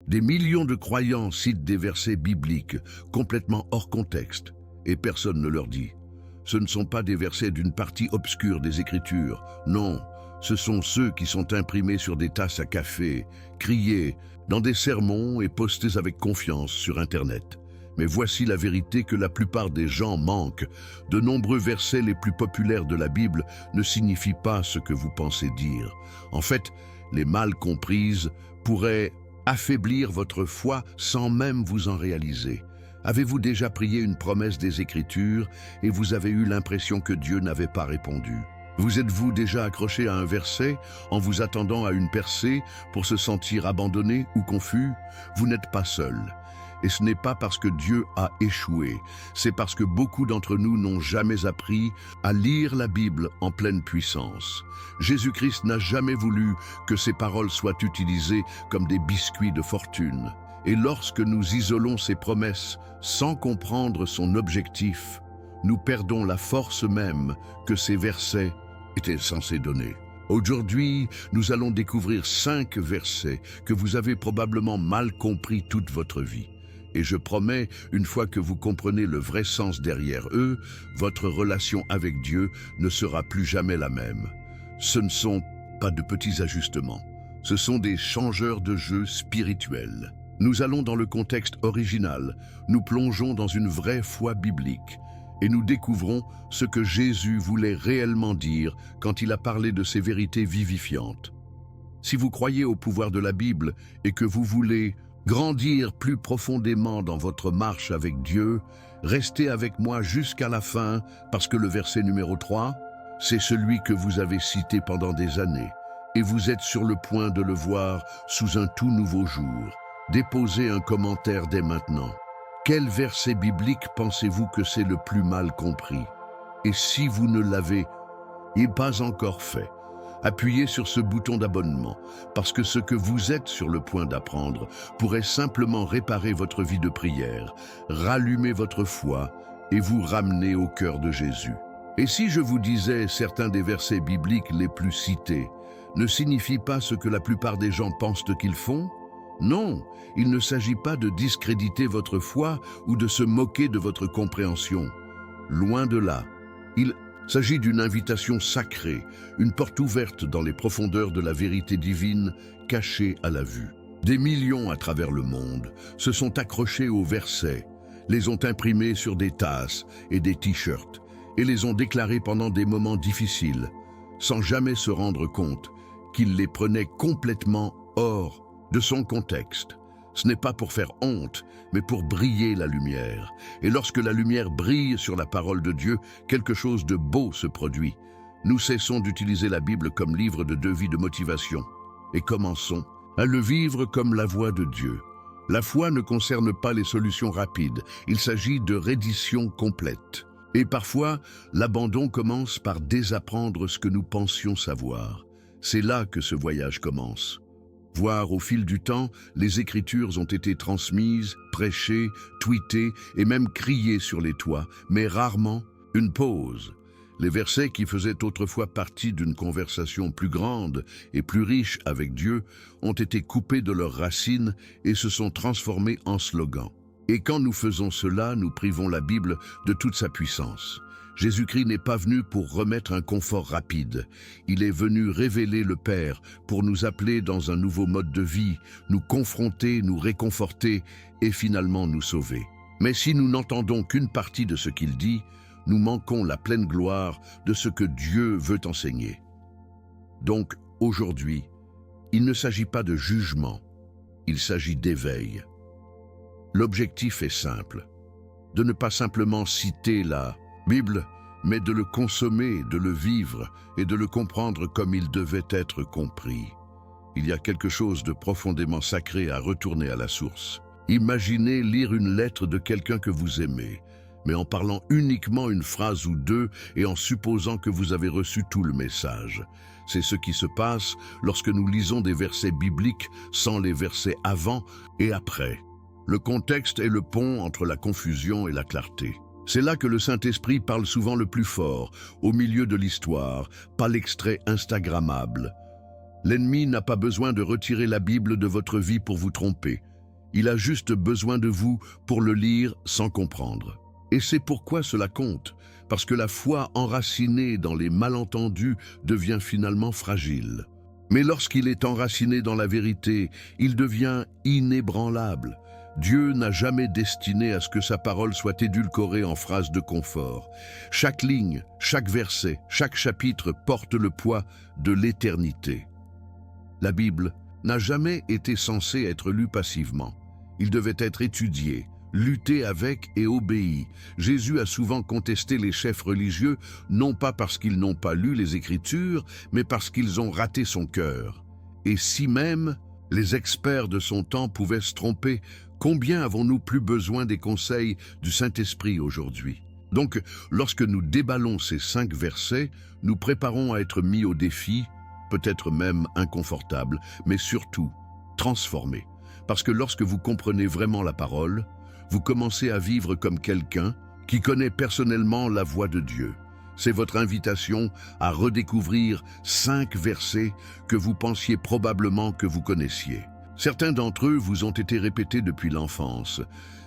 Des millions de croyants citent des versets bibliques complètement hors contexte et personne ne leur dit. Ce ne sont pas des versets d'une partie obscure des Écritures, non, ce sont ceux qui sont imprimés sur des tasses à café, criés dans des sermons et postés avec confiance sur Internet. Mais voici la vérité que la plupart des gens manquent. De nombreux versets les plus populaires de la Bible ne signifient pas ce que vous pensez dire. En fait, les mal comprises pourraient affaiblir votre foi sans même vous en réaliser. Avez-vous déjà prié une promesse des Écritures et vous avez eu l'impression que Dieu n'avait pas répondu? Vous êtes-vous déjà accroché à un verset en vous attendant à une percée pour se sentir abandonné ou confus? Vous n'êtes pas seul. Et ce n'est pas parce que Dieu a échoué, c'est parce que beaucoup d'entre nous n'ont jamais appris à lire la Bible en pleine puissance. Jésus-Christ n'a jamais voulu que ses paroles soient utilisées comme des biscuits de fortune. Et lorsque nous isolons ses promesses sans comprendre son objectif, nous perdons la force même que ces versets étaient censés donner. Aujourd'hui, nous allons découvrir 5 versets que vous avez probablement mal compris toute votre vie. Et je promets, une fois que vous comprenez le vrai sens derrière eux, votre relation avec Dieu ne sera plus jamais la même. Ce ne sont pas de petits ajustements, ce sont des changeurs de jeu spirituels. Nous allons dans le contexte original, nous plongeons dans une vraie foi biblique et nous découvrons ce que Jésus voulait réellement dire quand il a parlé de ces vérités vivifiantes. Si vous croyez au pouvoir de la Bible et que vous voulez grandir plus profondément dans votre marche avec Dieu, restez avec moi jusqu'à la fin parce que le verset numéro 3, c'est celui que vous avez cité pendant des années et vous êtes sur le point de le voir sous un tout nouveau jour. Déposez un commentaire dès maintenant. Quel verset biblique pensez-vous que c'est le plus mal compris? Et si vous ne l'avez pas encore fait, appuyez sur ce bouton d'abonnement, parce que ce que vous êtes sur le point d'apprendre pourrait simplement réparer votre vie de prière, rallumer votre foi et vous ramener au cœur de Jésus. Et si je vous disais certains des versets bibliques les plus cités, ne signifie pas ce que la plupart des gens pensent qu'ils font? Non, il ne s'agit pas de discréditer votre foi ou de se moquer de votre compréhension. Loin de là. Il s'agit d'une invitation sacrée, une porte ouverte dans les profondeurs de la vérité divine cachée à la vue. Des millions à travers le monde se sont accrochés aux versets, les ont imprimés sur des tasses et des t-shirts et les ont déclarés pendant des moments difficiles, sans jamais se rendre compte qu'ils les prenaient complètement hors de son contexte. Ce n'est pas pour faire honte, mais pour briller la lumière. Et lorsque la lumière brille sur la parole de Dieu, quelque chose de beau se produit. Nous cessons d'utiliser la Bible comme livre de devis de motivation et commençons à le vivre comme la voix de Dieu. La foi ne concerne pas les solutions rapides, il s'agit de reddition complète. Et parfois, l'abandon commence par désapprendre ce que nous pensions savoir. C'est là que ce voyage commence. Voir au fil du temps, les Écritures ont été transmises, prêchées, tweetées et même criées sur les toits, mais rarement une pause. Les versets qui faisaient autrefois partie d'une conversation plus grande et plus riche avec Dieu ont été coupés de leurs racines et se sont transformés en slogans. Et quand nous faisons cela, nous privons la Bible de toute sa puissance. Jésus-Christ n'est pas venu pour remettre un confort rapide. Il est venu révéler le Père pour nous appeler dans un nouveau mode de vie, nous confronter, nous réconforter et finalement nous sauver. Mais si nous n'entendons qu'une partie de ce qu'il dit, nous manquons la pleine gloire de ce que Dieu veut enseigner. Donc, aujourd'hui, il ne s'agit pas de jugement, il s'agit d'éveil. L'objectif est simple, de ne pas simplement citer la Bible, mais de le consommer, de le vivre et de le comprendre comme il devait être compris. Il y a quelque chose de profondément sacré à retourner à la source. Imaginez lire une lettre de quelqu'un que vous aimez, mais en parlant uniquement une phrase ou deux et en supposant que vous avez reçu tout le message. C'est ce qui se passe lorsque nous lisons des versets bibliques sans les versets avant et après. Le contexte est le pont entre la confusion et la clarté. C'est là que le Saint-Esprit parle souvent le plus fort, au milieu de l'histoire, pas l'extrait instagrammable. L'ennemi n'a pas besoin de retirer la Bible de votre vie pour vous tromper. Il a juste besoin de vous pour le lire sans comprendre. Et c'est pourquoi cela compte, parce que la foi enracinée dans les malentendus devient finalement fragile. Mais lorsqu'il est enraciné dans la vérité, il devient inébranlable. Dieu n'a jamais destiné à ce que sa parole soit édulcorée en phrases de confort. Chaque ligne, chaque verset, chaque chapitre porte le poids de l'éternité. La Bible n'a jamais été censée être lue passivement. Il devait être étudié, lutté avec et obéi. Jésus a souvent contesté les chefs religieux, non pas parce qu'ils n'ont pas lu les Écritures, mais parce qu'ils ont raté son cœur. Et si même les experts de son temps pouvaient se tromper, combien avons-nous plus besoin des conseils du Saint-Esprit aujourd'hui? Donc, lorsque nous déballons ces 5 versets, nous préparons à être mis au défi, peut-être même inconfortable, mais surtout transformés. Parce que lorsque vous comprenez vraiment la parole, vous commencez à vivre comme quelqu'un qui connaît personnellement la voix de Dieu. C'est votre invitation à redécouvrir 5 versets que vous pensiez probablement que vous connaissiez. Certains d'entre eux vous ont été répétés depuis l'enfance.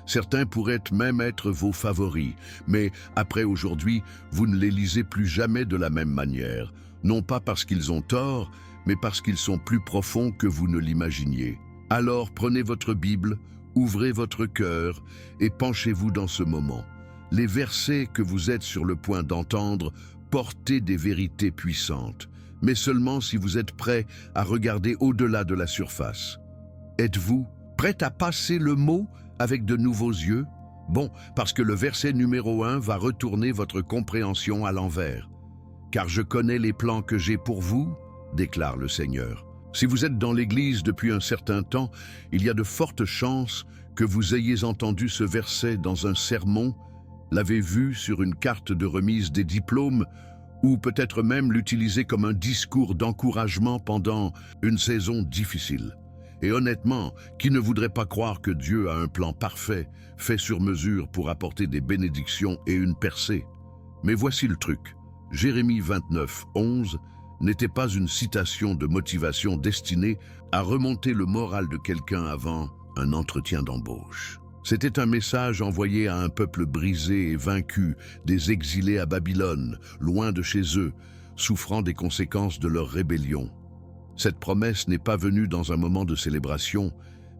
Certains pourraient même être vos favoris, mais après aujourd'hui, vous ne les lisez plus jamais de la même manière. Non pas parce qu'ils ont tort, mais parce qu'ils sont plus profonds que vous ne l'imaginiez. Alors prenez votre Bible, ouvrez votre cœur et penchez-vous dans ce moment. Les versets que vous êtes sur le point d'entendre portent des vérités puissantes, mais seulement si vous êtes prêt à regarder au-delà de la surface. Êtes-vous prêt à passer le mot avec de nouveaux yeux? Bon, parce que le verset numéro 1 va retourner votre compréhension à l'envers. « Car je connais les plans que j'ai pour vous, déclare le Seigneur. » Si vous êtes dans l'Église depuis un certain temps, il y a de fortes chances que vous ayez entendu ce verset dans un sermon, l'avez vu sur une carte de remise des diplômes, ou peut-être même l'utiliser comme un discours d'encouragement pendant une saison difficile. Et honnêtement, qui ne voudrait pas croire que Dieu a un plan parfait, fait sur mesure pour apporter des bénédictions et une percée? Mais voici le truc. Jérémie 29, 11 n'était pas une citation de motivation destinée à remonter le moral de quelqu'un avant un entretien d'embauche. C'était un message envoyé à un peuple brisé et vaincu, des exilés à Babylone, loin de chez eux, souffrant des conséquences de leur rébellion. Cette promesse n'est pas venue dans un moment de célébration,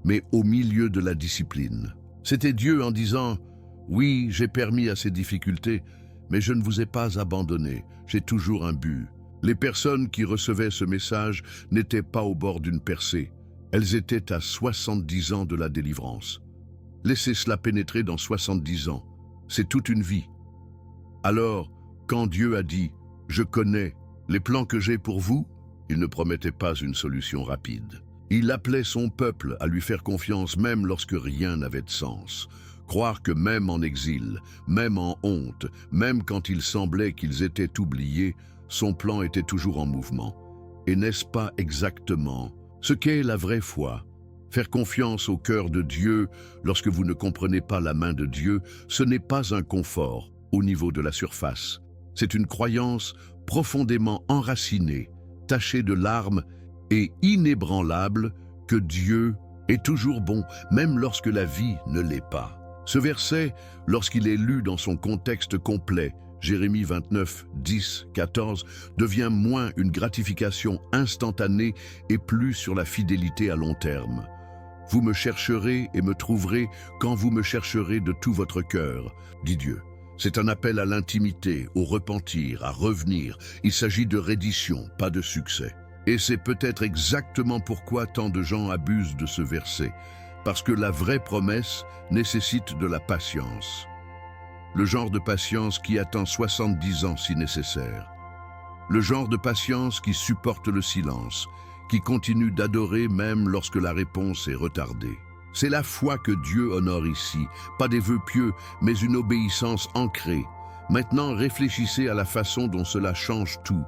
mais au milieu de la discipline. C'était Dieu en disant « Oui, j'ai permis à ces difficultés, mais je ne vous ai pas abandonné, j'ai toujours un but. » Les personnes qui recevaient ce message n'étaient pas au bord d'une percée. Elles étaient à 70 ans de la délivrance. Laissez cela pénétrer dans 70 ans. C'est toute une vie. Alors, quand Dieu a dit « Je connais les plans que j'ai pour vous », il ne promettait pas une solution rapide. Il appelait son peuple à lui faire confiance même lorsque rien n'avait de sens. Croire que même en exil, même en honte, même quand il semblait qu'ils étaient oubliés, son plan était toujours en mouvement. Et n'est-ce pas exactement ce qu'est la vraie foi? Faire confiance au cœur de Dieu lorsque vous ne comprenez pas la main de Dieu, ce n'est pas un confort au niveau de la surface. C'est une croyance profondément enracinée, tachée de larmes et inébranlable que Dieu est toujours bon, même lorsque la vie ne l'est pas. Ce verset, lorsqu'il est lu dans son contexte complet, Jérémie 29, 10, 14, devient moins une gratification instantanée et plus sur la fidélité à long terme. Vous me chercherez et me trouverez quand vous me chercherez de tout votre cœur, dit Dieu. C'est un appel à l'intimité, au repentir, à revenir. Il s'agit de reddition, pas de succès. Et c'est peut-être exactement pourquoi tant de gens abusent de ce verset, parce que la vraie promesse nécessite de la patience. Le genre de patience qui attend 70 ans si nécessaire. Le genre de patience qui supporte le silence, qui continue d'adorer même lorsque la réponse est retardée. C'est la foi que Dieu honore ici, pas des vœux pieux, mais une obéissance ancrée. Maintenant, réfléchissez à la façon dont cela change tout.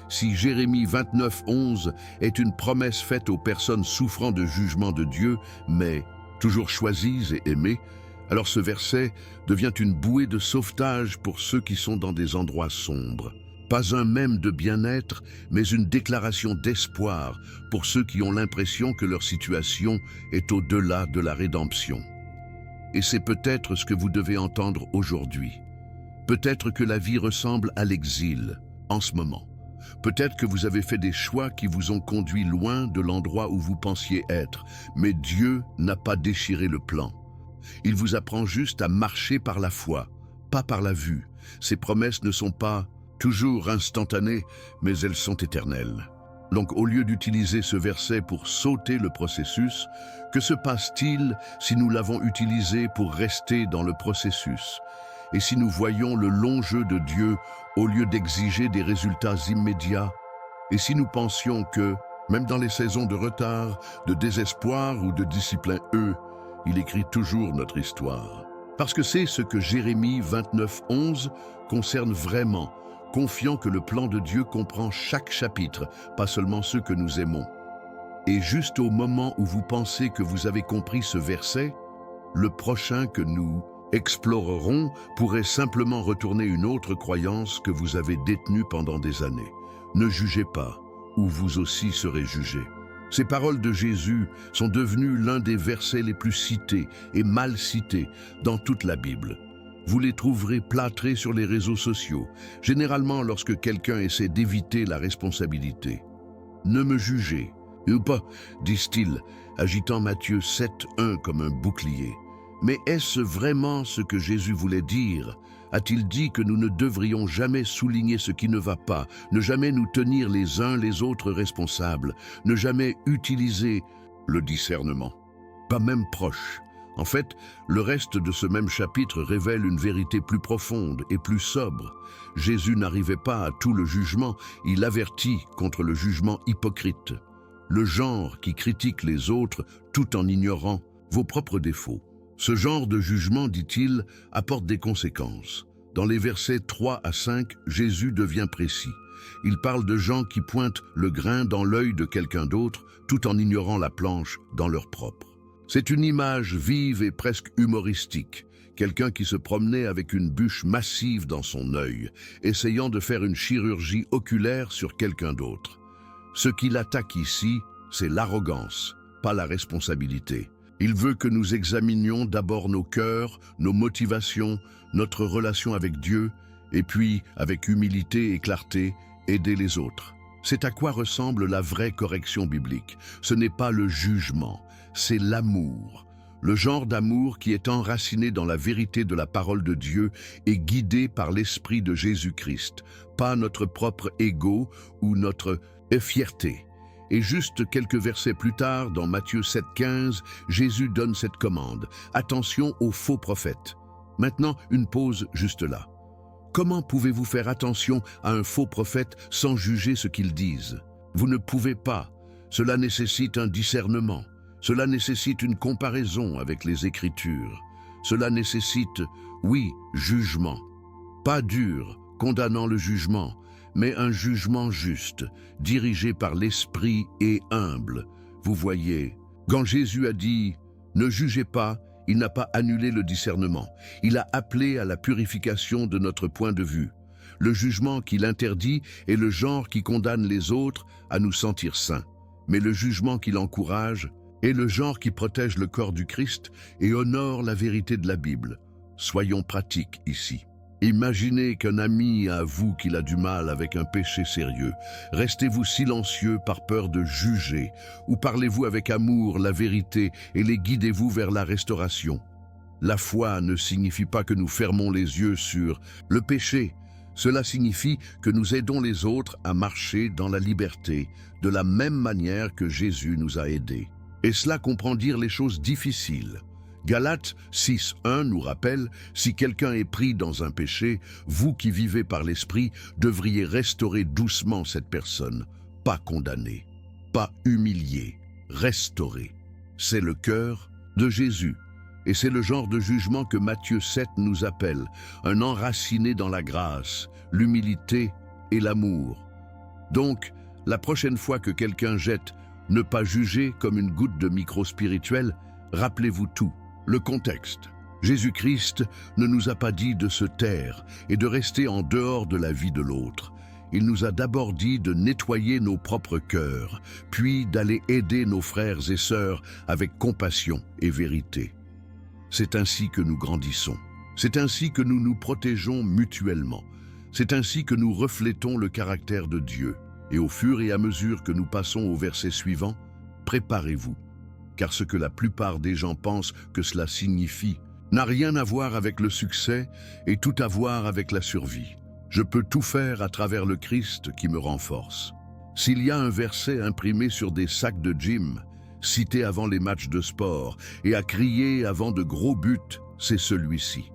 Si Jérémie 29, 11 est une promesse faite aux personnes souffrant de jugement de Dieu, mais toujours choisies et aimées, alors ce verset devient une bouée de sauvetage pour ceux qui sont dans des endroits sombres. Pas un mème de bien-être, mais une déclaration d'espoir pour ceux qui ont l'impression que leur situation est au-delà de la rédemption. Et c'est peut-être ce que vous devez entendre aujourd'hui. Peut-être que la vie ressemble à l'exil en ce moment. Peut-être que vous avez fait des choix qui vous ont conduit loin de l'endroit où vous pensiez être, mais Dieu n'a pas déchiré le plan. Il vous apprend juste à marcher par la foi, pas par la vue. Ses promesses ne sont pas toujours instantanées, mais elles sont éternelles. Donc au lieu d'utiliser ce verset pour sauter le processus, que se passe-t-il si nous l'avons utilisé pour rester dans le processus? Et si nous voyons le long jeu de Dieu au lieu d'exiger des résultats immédiats? Et si nous pensions que, même dans les saisons de retard, de désespoir ou de discipline, il écrit toujours notre histoire? Parce que c'est ce que Jérémie 29:11 concerne vraiment, confiant que le plan de Dieu comprend chaque chapitre, pas seulement ceux que nous aimons. Et juste au moment où vous pensez que vous avez compris ce verset, le prochain que nous explorerons pourrait simplement retourner une autre croyance que vous avez détenue pendant des années. Ne jugez pas, ou vous aussi serez jugés. Ces paroles de Jésus sont devenues l'un des versets les plus cités et mal cités dans toute la Bible. Vous les trouverez plâtrés sur les réseaux sociaux, généralement lorsque quelqu'un essaie d'éviter la responsabilité. Ne me jugez, ou pas, disent-ils, agitant Matthieu 7:1 comme un bouclier. Mais est-ce vraiment ce que Jésus voulait dire? A-t-il dit que nous ne devrions jamais souligner ce qui ne va pas, ne jamais nous tenir les uns les autres responsables, ne jamais utiliser le discernement? Pas même proche. En fait, le reste de ce même chapitre révèle une vérité plus profonde et plus sobre. Jésus n'arrivait pas à tout le jugement, il avertit contre le jugement hypocrite. Le genre qui critique les autres tout en ignorant vos propres défauts. Ce genre de jugement, dit-il, apporte des conséquences. Dans les versets 3 à 5, Jésus devient précis. Il parle de gens qui pointent le grain dans l'œil de quelqu'un d'autre tout en ignorant la planche dans leur propre. C'est une image vive et presque humoristique. Quelqu'un qui se promenait avec une bûche massive dans son œil, essayant de faire une chirurgie oculaire sur quelqu'un d'autre. Ce qu'il attaque ici, c'est l'arrogance, pas la responsabilité. Il veut que nous examinions d'abord nos cœurs, nos motivations, notre relation avec Dieu, et puis, avec humilité et clarté, aider les autres. C'est à quoi ressemble la vraie correction biblique. Ce n'est pas le jugement, c'est l'amour. Le genre d'amour qui est enraciné dans la vérité de la parole de Dieu et guidé par l'Esprit de Jésus-Christ, pas notre propre ego ou notre fierté. Et juste quelques versets plus tard, dans Matthieu 7:15, Jésus donne cette commande. Attention aux faux prophètes. Maintenant, une pause juste là. Comment pouvez-vous faire attention à un faux prophète sans juger ce qu'ils disent? Vous ne pouvez pas. Cela nécessite un discernement. Cela nécessite une comparaison avec les Écritures. Cela nécessite, oui, jugement. Pas dur, condamnant le jugement, mais un jugement juste, dirigé par l'Esprit et humble. Vous voyez, quand Jésus a dit « Ne jugez pas », il n'a pas annulé le discernement. Il a appelé à la purification de notre point de vue. Le jugement qu'il interdit est le genre qui condamne les autres à nous sentir saints. Mais le jugement qu'il encourage est le genre qui protège le corps du Christ et honore la vérité de la Bible. Soyons pratiques ici. Imaginez qu'un ami avoue qu'il a du mal avec un péché sérieux. Restez-vous silencieux par peur de juger, ou parlez-vous avec amour la vérité et les guidez-vous vers la restauration. La foi ne signifie pas que nous fermons les yeux sur le péché. Cela signifie que nous aidons les autres à marcher dans la liberté, de la même manière que Jésus nous a aidés. Et cela comprend dire les choses difficiles. Galates 6:1 nous rappelle, si quelqu'un est pris dans un péché, vous qui vivez par l'Esprit devriez restaurer doucement cette personne, pas condamner, pas humilier, restaurer. C'est le cœur de Jésus. Et c'est le genre de jugement que Matthieu 7 nous appelle, un enraciné dans la grâce, l'humilité et l'amour. Donc, la prochaine fois que quelqu'un jette « ne pas juger » comme une goutte de micro-spirituel, rappelez-vous tout. Le contexte. Jésus-Christ ne nous a pas dit de se taire et de rester en dehors de la vie de l'autre. Il nous a d'abord dit de nettoyer nos propres cœurs, puis d'aller aider nos frères et sœurs avec compassion et vérité. C'est ainsi que nous grandissons. C'est ainsi que nous nous protégeons mutuellement. C'est ainsi que nous reflétons le caractère de Dieu. Et au fur et à mesure que nous passons au verset suivant, préparez-vous, car ce que la plupart des gens pensent que cela signifie n'a rien à voir avec le succès et tout à voir avec la survie. Je peux tout faire à travers le Christ qui me renforce. S'il y a un verset imprimé sur des sacs de gym, cité avant les matchs de sport et à crier avant de gros buts, c'est celui-ci.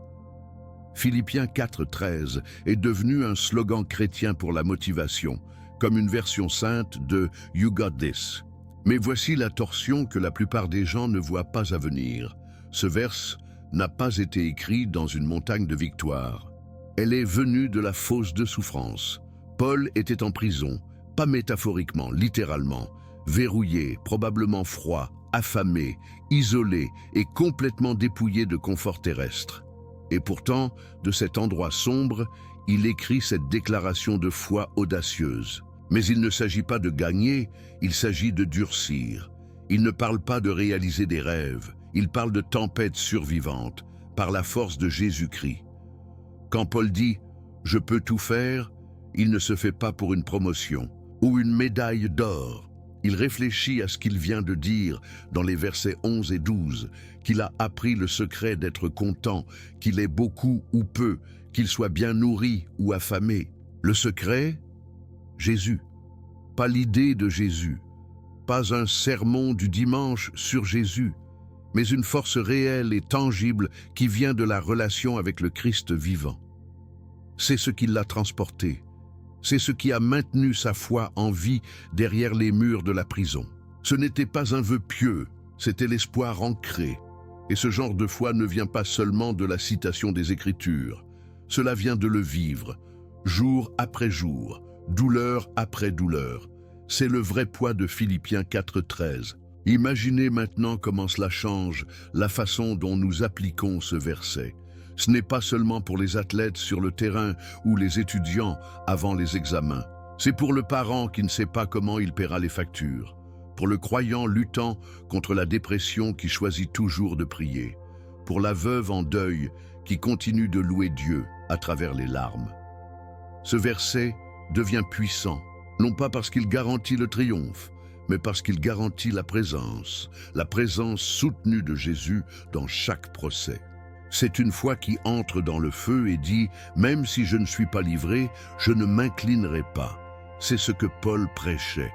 Philippiens 4,13 est devenu un slogan chrétien pour la motivation, comme une version sainte de « You got this ». Mais voici la torsion que la plupart des gens ne voient pas à venir. Ce verse n'a pas été écrit dans une montagne de victoire. Elle est venue de la fosse de souffrance. Paul était en prison, pas métaphoriquement, littéralement, verrouillé, probablement froid, affamé, isolé et complètement dépouillé de confort terrestre. Et pourtant, de cet endroit sombre, il écrit cette déclaration de foi audacieuse. Mais il ne s'agit pas de gagner, il s'agit de durcir. Il ne parle pas de réaliser des rêves, il parle de tempêtes survivantes, par la force de Jésus-Christ. Quand Paul dit « Je peux tout faire », il ne se fait pas pour une promotion ou une médaille d'or. Il réfléchit à ce qu'il vient de dire dans les versets 11 et 12, qu'il a appris le secret d'être content, qu'il ait beaucoup ou peu, qu'il soit bien nourri ou affamé. Le secret ? Jésus. Pas l'idée de Jésus, pas un sermon du dimanche sur Jésus, mais une force réelle et tangible qui vient de la relation avec le Christ vivant. C'est ce qui l'a transporté. C'est ce qui a maintenu sa foi en vie derrière les murs de la prison. Ce n'était pas un vœu pieux, c'était l'espoir ancré. Et ce genre de foi ne vient pas seulement de la citation des Écritures. Cela vient de le vivre, jour après jour, douleur après douleur. C'est le vrai poids de Philippiens 4,13. Imaginez maintenant comment cela change la façon dont nous appliquons ce verset. Ce n'est pas seulement pour les athlètes sur le terrain ou les étudiants avant les examens. C'est pour le parent qui ne sait pas comment il paiera les factures. Pour le croyant luttant contre la dépression qui choisit toujours de prier. Pour la veuve en deuil qui continue de louer Dieu à travers les larmes. Ce verset devient puissant, non pas parce qu'il garantit le triomphe, mais parce qu'il garantit la présence soutenue de Jésus dans chaque procès. C'est une foi qui entre dans le feu et dit « Même si je ne suis pas livré, je ne m'inclinerai pas ». C'est ce que Paul prêchait.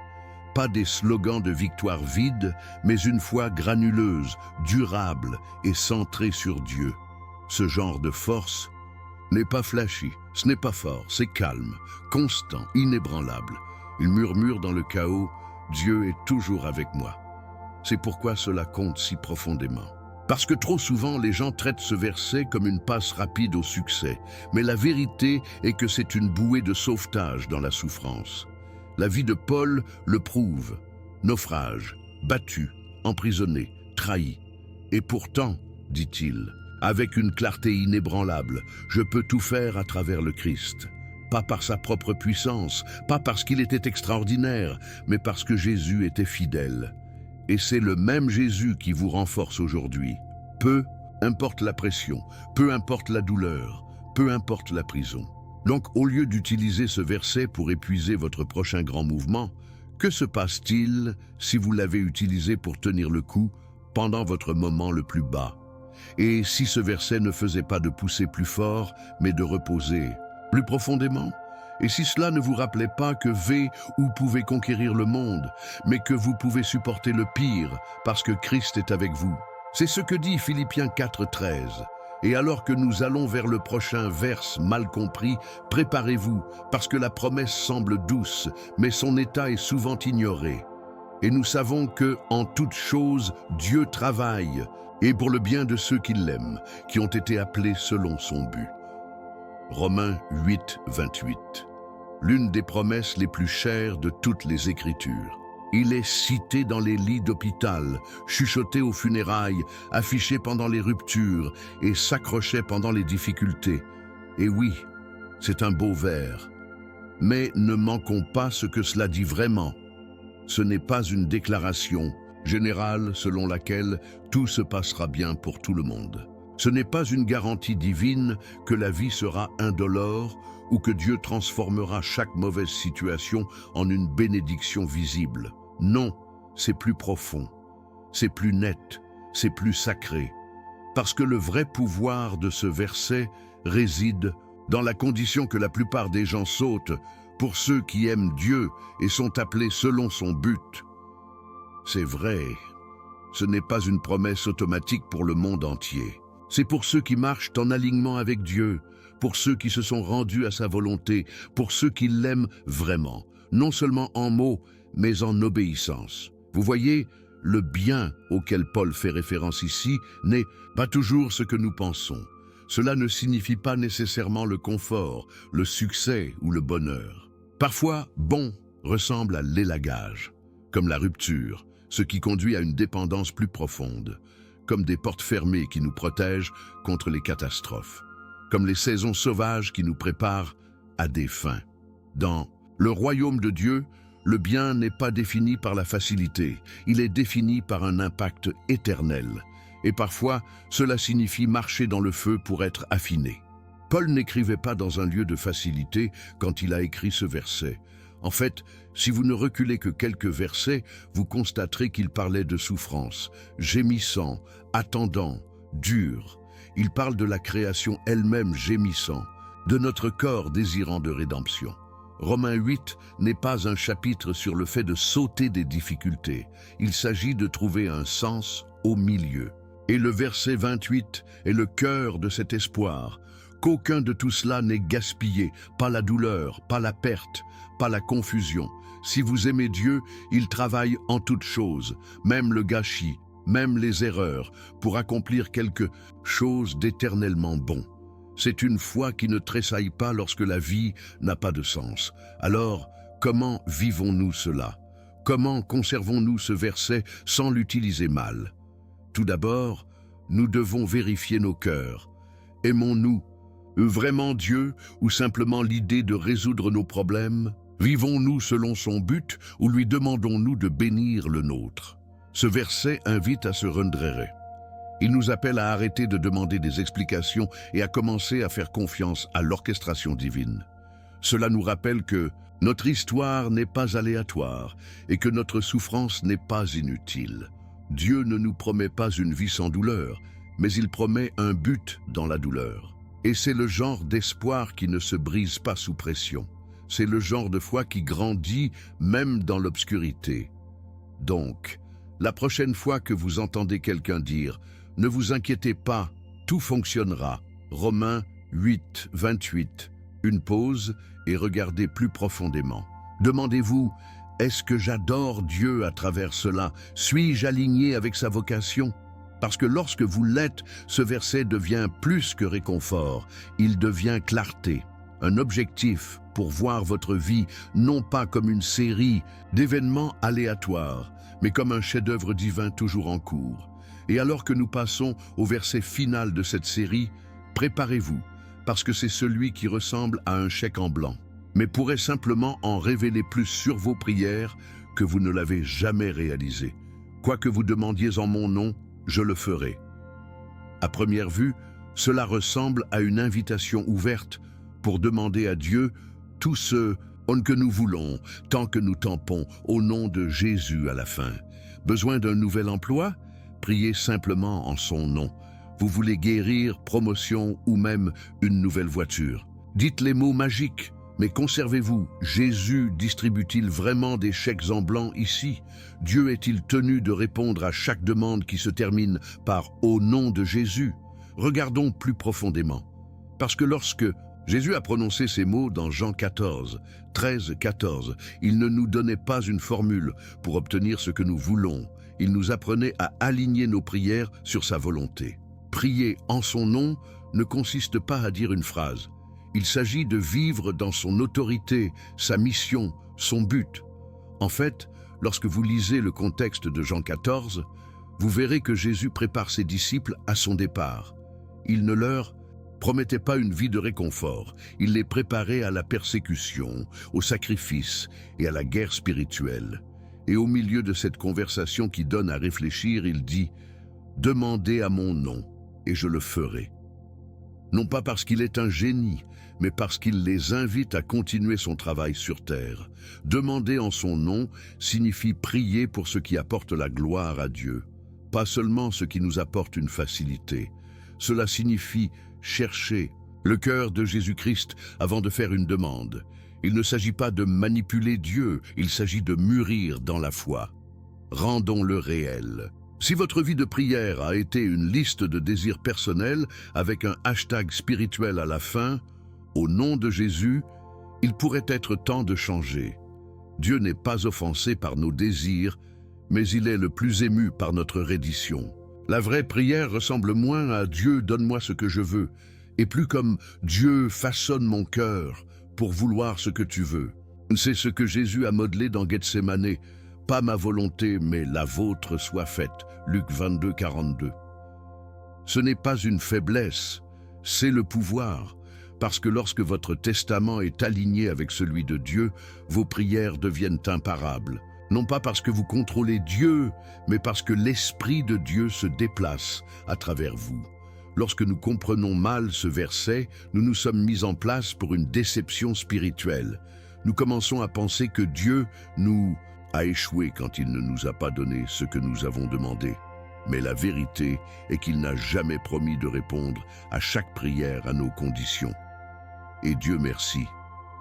Pas des slogans de victoire vides, mais une foi granuleuse, durable et centrée sur Dieu. Ce genre de force n'est pas flashy, ce n'est pas fort, c'est calme, constant, inébranlable. Il murmure dans le chaos « Dieu est toujours avec moi ». C'est pourquoi cela compte si profondément. Parce que trop souvent, les gens traitent ce verset comme une passe rapide au succès. Mais la vérité est que c'est une bouée de sauvetage dans la souffrance. La vie de Paul le prouve. Naufrage, battu, emprisonné, trahi. Et pourtant, dit-il, avec une clarté inébranlable, je peux tout faire à travers le Christ. Pas par sa propre puissance, pas parce qu'il était extraordinaire, mais parce que Jésus était fidèle. Et c'est le même Jésus qui vous renforce aujourd'hui. Peu importe la pression, peu importe la douleur, peu importe la prison. Donc, au lieu d'utiliser ce verset pour épuiser votre prochain grand mouvement, que se passe-t-il si vous l'avez utilisé pour tenir le coup pendant votre moment le plus bas? Et si ce verset ne faisait pas de pousser plus fort, mais de reposer plus profondément? Et si cela ne vous rappelait pas que vous pouvez conquérir le monde, mais que vous pouvez supporter le pire parce que Christ est avec vous? C'est ce que dit Philippiens 4,13. Et alors que nous allons vers le prochain verse mal compris, préparez-vous, parce que la promesse semble douce, mais son état est souvent ignoré. Et nous savons que, en toute chose, Dieu travaille, et pour le bien de ceux qui l'aiment, qui ont été appelés selon son but. Romains 8, 28. L'une des promesses les plus chères de toutes les Écritures. Il est cité dans les lits d'hôpital, chuchoté aux funérailles, affiché pendant les ruptures et s'accrochait pendant les difficultés. Et oui, c'est un beau vers. Mais ne manquons pas ce que cela dit vraiment. Ce n'est pas une déclaration générale selon laquelle tout se passera bien pour tout le monde. Ce n'est pas une garantie divine que la vie sera indolore ou que Dieu transformera chaque mauvaise situation en une bénédiction visible. Non, c'est plus profond, c'est plus net, c'est plus sacré. Parce que le vrai pouvoir de ce verset réside dans la condition que la plupart des gens sautent pour ceux qui aiment Dieu et sont appelés selon son but. C'est vrai, ce n'est pas une promesse automatique pour le monde entier. C'est pour ceux qui marchent en alignement avec Dieu, pour ceux qui se sont rendus à sa volonté, pour ceux qui l'aiment vraiment, non seulement en mots, mais en obéissance. Vous voyez, le bien auquel Paul fait référence ici n'est pas toujours ce que nous pensons. Cela ne signifie pas nécessairement le confort, le succès ou le bonheur. Parfois, bon ressemble à l'élagage, comme la rupture, ce qui conduit à une dépendance plus profonde, comme des portes fermées qui nous protègent contre les catastrophes, comme les saisons sauvages qui nous préparent à des fins. Dans le royaume de Dieu, le bien n'est pas défini par la facilité, il est défini par un impact éternel. Et parfois, cela signifie marcher dans le feu pour être affiné. Paul n'écrivait pas dans un lieu de facilité quand il a écrit ce verset. En fait, si vous ne reculez que quelques versets, vous constaterez qu'il parlait de souffrance, gémissant, attendant, dur. Il parle de la création elle-même gémissant, de notre corps désirant de rédemption. Romains 8 n'est pas un chapitre sur le fait de sauter des difficultés. Il s'agit de trouver un sens au milieu. Et le verset 28 est le cœur de cet espoir, qu'aucun de tout cela n'est gaspillé, pas la douleur, pas la perte, pas la confusion. Si vous aimez Dieu, il travaille en toutes choses, même le gâchis, même les erreurs, pour accomplir quelque chose d'éternellement bon. C'est une foi qui ne tressaille pas lorsque la vie n'a pas de sens. Alors, comment vivons-nous cela? Comment conservons-nous ce verset sans l'utiliser mal? Tout d'abord, nous devons vérifier nos cœurs. Aimons-nous vraiment Dieu ou simplement l'idée de résoudre nos problèmes? Vivons-nous selon son but ou lui demandons-nous de bénir le nôtre? Ce verset invite à se redresser. Il nous appelle à arrêter de demander des explications et à commencer à faire confiance à l'orchestration divine. Cela nous rappelle que notre histoire n'est pas aléatoire et que notre souffrance n'est pas inutile. Dieu ne nous promet pas une vie sans douleur, mais il promet un but dans la douleur. Et c'est le genre d'espoir qui ne se brise pas sous pression. C'est le genre de foi qui grandit même dans l'obscurité. Donc, la prochaine fois que vous entendez quelqu'un dire « Ne vous inquiétez pas, tout fonctionnera », Romains 8, 28, une pause et regardez plus profondément. Demandez-vous « Est-ce que j'adore Dieu à travers cela? Suis-je aligné avec sa vocation ?» Parce que lorsque vous l'êtes, ce verset devient plus que réconfort, il devient clarté, un objectif pour voir votre vie non pas comme une série d'événements aléatoires, mais comme un chef-d'œuvre divin toujours en cours. Et alors que nous passons au verset final de cette série, préparez-vous, parce que c'est celui qui ressemble à un chèque en blanc, mais pourrait simplement en révéler plus sur vos prières que vous ne l'avez jamais réalisé. Quoi que vous demandiez en mon nom, je le ferai. À première vue, cela ressemble à une invitation ouverte pour demander à Dieu tout ce que nous voulons, tant que nous tempons au nom de Jésus à la fin. Besoin d'un nouvel emploi? Priez simplement en son nom. Vous voulez guérir, promotion ou même une nouvelle voiture? Dites les mots magiques, mais conservez-vous. Jésus distribue-t-il vraiment des chèques en blanc ici? Dieu est-il tenu de répondre à chaque demande qui se termine par « au nom de Jésus » ? Regardons plus profondément. Parce que lorsque Jésus a prononcé ces mots dans Jean 14, 13, 14, il ne nous donnait pas une formule pour obtenir ce que nous voulons. Il nous apprenait à aligner nos prières sur sa volonté. Prier en son nom ne consiste pas à dire une phrase. Il s'agit de vivre dans son autorité, sa mission, son but. En fait, lorsque vous lisez le contexte de Jean 14, vous verrez que Jésus prépare ses disciples à son départ. Il ne leur promettait pas une vie de réconfort, il les préparait à la persécution, au sacrifice et à la guerre spirituelle. Et au milieu de cette conversation qui donne à réfléchir, il dit « Demandez à mon nom, et je le ferai ». Non pas parce qu'il est un génie, mais parce qu'il les invite à continuer son travail sur terre. Demander en son nom signifie prier pour ce qui apporte la gloire à Dieu, pas seulement ce qui nous apporte une facilité. Cela signifie chercher le cœur de Jésus-Christ avant de faire une demande. Il ne s'agit pas de manipuler Dieu, il s'agit de mûrir dans la foi. Rendons-le réel. Si votre vie de prière a été une liste de désirs personnels avec un hashtag spirituel à la fin, au nom de Jésus, il pourrait être temps de changer. Dieu n'est pas offensé par nos désirs, mais il est le plus ému par notre reddition. La vraie prière ressemble moins à « Dieu, donne-moi ce que je veux » et plus comme « Dieu, façonne mon cœur pour vouloir ce que tu veux ». C'est ce que Jésus a modelé dans Gethsémané. « Pas ma volonté, mais la vôtre soit faite » Luc 22, 42. Ce n'est pas une faiblesse, c'est le pouvoir, parce que lorsque votre testament est aligné avec celui de Dieu, vos prières deviennent imparables. Non pas parce que vous contrôlez Dieu, mais parce que l'Esprit de Dieu se déplace à travers vous. Lorsque nous comprenons mal ce verset, nous nous sommes mis en place pour une déception spirituelle. Nous commençons à penser que Dieu nous a échoué quand il ne nous a pas donné ce que nous avons demandé. Mais la vérité est qu'il n'a jamais promis de répondre à chaque prière à nos conditions. Et Dieu merci,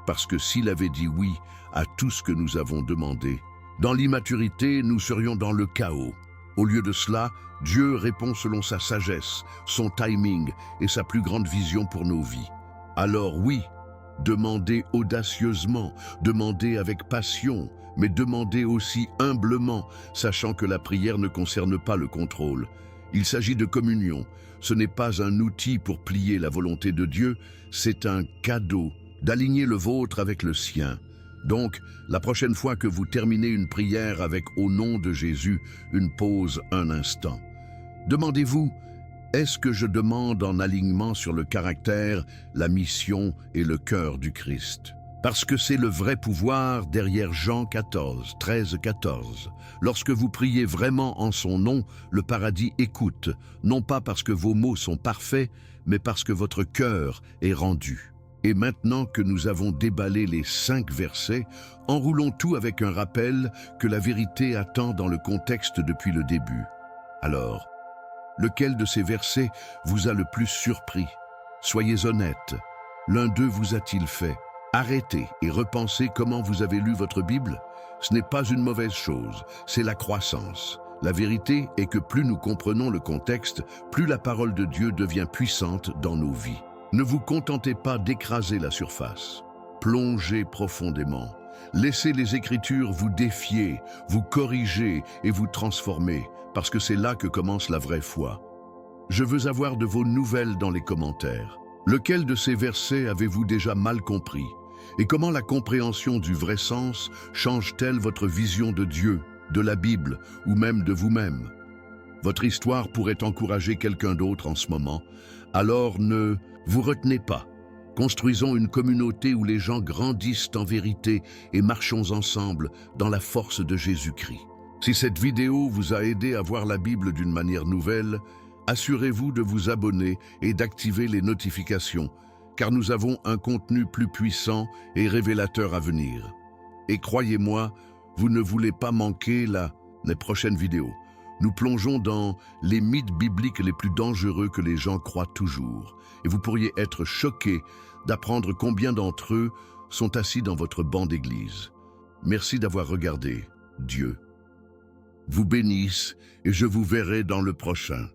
parce que s'il avait dit oui à tout ce que nous avons demandé, dans l'immaturité, nous serions dans le chaos. Au lieu de cela, Dieu répond selon sa sagesse, son timing et sa plus grande vision pour nos vies. Alors oui, demandez audacieusement, demandez avec passion, mais demandez aussi humblement, sachant que la prière ne concerne pas le contrôle. Il s'agit de communion. Ce n'est pas un outil pour plier la volonté de Dieu, c'est un cadeau d'aligner le vôtre avec le sien. Donc, la prochaine fois que vous terminez une prière avec « Au nom de Jésus », une pause un instant. Demandez-vous, est-ce que je demande en alignement sur le caractère, la mission et le cœur du Christ? Parce que c'est le vrai pouvoir derrière Jean 14, 13, 14. Lorsque vous priez vraiment en son nom, le paradis écoute, non pas parce que vos mots sont parfaits, mais parce que votre cœur est rendu. Et maintenant que nous avons déballé les 5 versets, enroulons tout avec un rappel que la vérité attend dans le contexte depuis le début. Alors, lequel de ces versets vous a le plus surpris? Soyez honnête. L'un d'eux vous a-t-il fait arrêtez et repensez comment vous avez lu votre Bible? Ce n'est pas une mauvaise chose, c'est la croissance. La vérité est que plus nous comprenons le contexte, plus la parole de Dieu devient puissante dans nos vies. Ne vous contentez pas d'écraser la surface. Plongez profondément. Laissez les Écritures vous défier, vous corriger et vous transformer, parce que c'est là que commence la vraie foi. Je veux avoir de vos nouvelles dans les commentaires. Lequel de ces versets avez-vous déjà mal compris? Et comment la compréhension du vrai sens change-t-elle votre vision de Dieu, de la Bible ou même de vous-même? Votre histoire pourrait encourager quelqu'un d'autre en ce moment. Alors ne vous retenez pas. Construisons une communauté où les gens grandissent en vérité et marchons ensemble dans la force de Jésus-Christ. Si cette vidéo vous a aidé à voir la Bible d'une manière nouvelle, assurez-vous de vous abonner et d'activer les notifications, car nous avons un contenu plus puissant et révélateur à venir. Et croyez-moi, vous ne voulez pas manquer les prochaines vidéos. Nous plongeons dans les mythes bibliques les plus dangereux que les gens croient toujours. Et vous pourriez être choqués d'apprendre combien d'entre eux sont assis dans votre banc d'église. Merci d'avoir regardé. Dieu vous bénisse et je vous verrai dans le prochain.